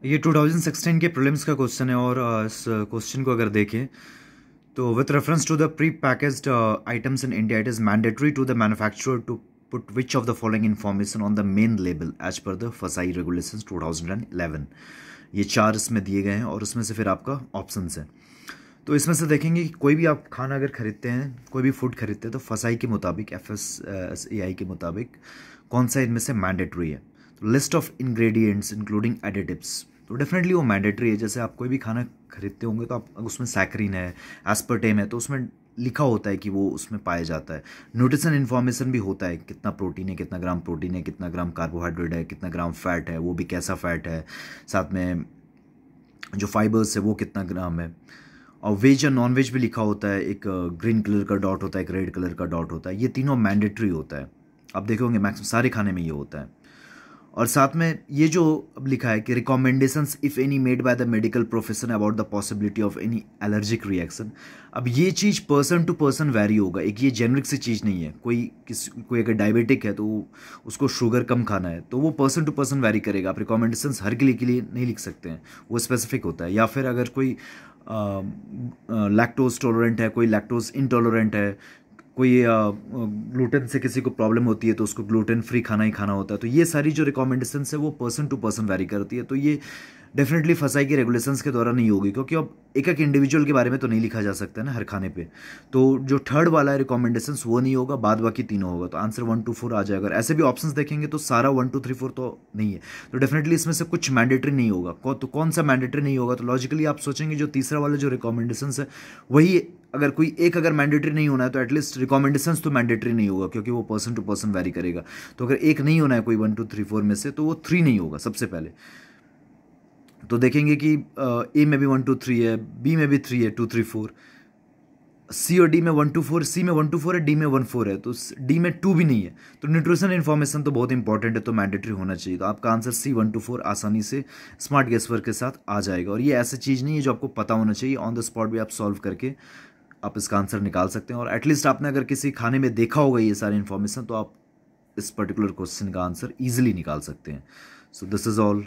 ये 2016 के प्रीलिम्स का क्वेश्चन है और इस क्वेश्चन को अगर देखें तो with reference to the pre packaged items in India it is mandatory to the manufacturer to put which of the following information on the main label as per the FSSAI regulations 2011। ये चार इसमें दिए गए हैं और उसमें से फिर आपका ऑप्शंस है। तो इसमें से देखेंगे कि कोई भी आप खाना अगर खरीदते हैं, कोई भी फूड खरीदते हैं, तो फसाई के मुताबिक FSSAI के मुताबिक कौन सा इनमें से मैंडेटरी है। तो list of ingredients including additives, तो डेफिनेटली वो मैंडेटरी है। जैसे आप कोई भी खाना खरीदते होंगे तो आप उसमें सैक्रिन है, एस्पर्टेम है, तो उसमें लिखा होता है कि वो उसमें पाया जाता है। न्यूट्रिशन इन्फॉर्मेशन भी होता है, कितना प्रोटीन है, कितना ग्राम प्रोटीन है, कितना ग्राम कार्बोहाइड्रेट है, कितना ग्राम फैट है, वो भी कैसा फैट है, साथ में जो फाइबर्स है वो कितना ग्राम है। और वेज या नॉन वेज भी लिखा होता है, एक ग्रीन कलर का डॉट होता है, एक रेड कलर का डॉट होता है। ये तीनों मैंडेटरी होता है। आप देखोगे मैक्सिमम सारे खाने में ये होता है। और साथ में ये जो अब लिखा है कि recommendations if any made by the medical profession about the possibility of any allergic reaction. अब ये चीज़ पर्सन टू पर्सन वैरी होगा, एक ये जेनरिक सी चीज़ नहीं है। कोई अगर डायबिटिक है तो उसको शुगर कम खाना है, तो वो पर्सन टू पर्सन वैरी करेगा। आप रिकमेंडेशंस हर के लिए नहीं लिख सकते हैं, वो स्पेसिफिक होता है। या फिर अगर कोई लैक्टोज टॉलरेंट है, कोई लैक्टोज इनटॉलरेंट है, कोई ग्लूटेन से किसी को प्रॉब्लम होती है तो उसको ग्लूटेन फ्री खाना ही खाना होता है। तो ये सारी जो रिकमेंडेशंस है वो पर्सन टू पर्सन वैरी करती है। तो ये डेफिनेटली फसाई की रेगुलेशंस के द्वारा नहीं होगी, क्योंकि अब एक एक इंडिविजुअल के बारे में तो नहीं लिखा जा सकता है ना हर खाने पे। तो जो थर्ड वाला है रिकमेंडेशंस वो नहीं होगा, बाद बाकी तीनों होगा। तो आंसर 1 2 4 आ जाएगा। अगर ऐसे भी ऑप्शंस देखेंगे तो सारा 1 2 3 4 तो नहीं है। तो डेफिनेटली इसमें से कुछ मैंडेटरी नहीं होगा। तो कौन सा मैंडेटरी नहीं होगा? तो लॉजिकली आप सोचेंगे जो तीसरा वाला जो रिकमेंडेशंस है वही, अगर कोई एक अगर मैंडेटरी नहीं होना है तो एटलीस्ट रिकमेंडेशंस तो मैंडेटरी नहीं होगा, क्योंकि वो पर्सन टू पर्सन वैरी करेगा। तो अगर एक नहीं होना है कोई 1 2 3 4 में से, तो वो 3 नहीं होगा सबसे पहले। तो देखेंगे कि ए में भी 1 2 3 है, बी में भी 3 है 2 3 4, सी और डी में 1 2 4, सी में 1 2 4 है, डी में 1 4 है, तो डी में 2 भी नहीं है। तो न्यूट्रिशन इन्फॉर्मेशन तो बहुत इंपॉर्टेंट है, तो मैंडेटरी होना चाहिए। तो आपका आंसर सी 1 2 4 आसानी से स्मार्ट गेस वर्क के साथ आ जाएगा। और ये ऐसी चीज़ नहीं है जो आपको पता होना चाहिए, ऑन द स्पॉट भी आप सॉल्व करके आप इसका आंसर निकाल सकते हैं। और एटलीस्ट आपने अगर किसी खाने में देखा होगा ये सारी इन्फॉर्मेशन, तो आप इस पर्टिकुलर क्वेश्चन का आंसर ईजिली निकाल सकते हैं। So this is all.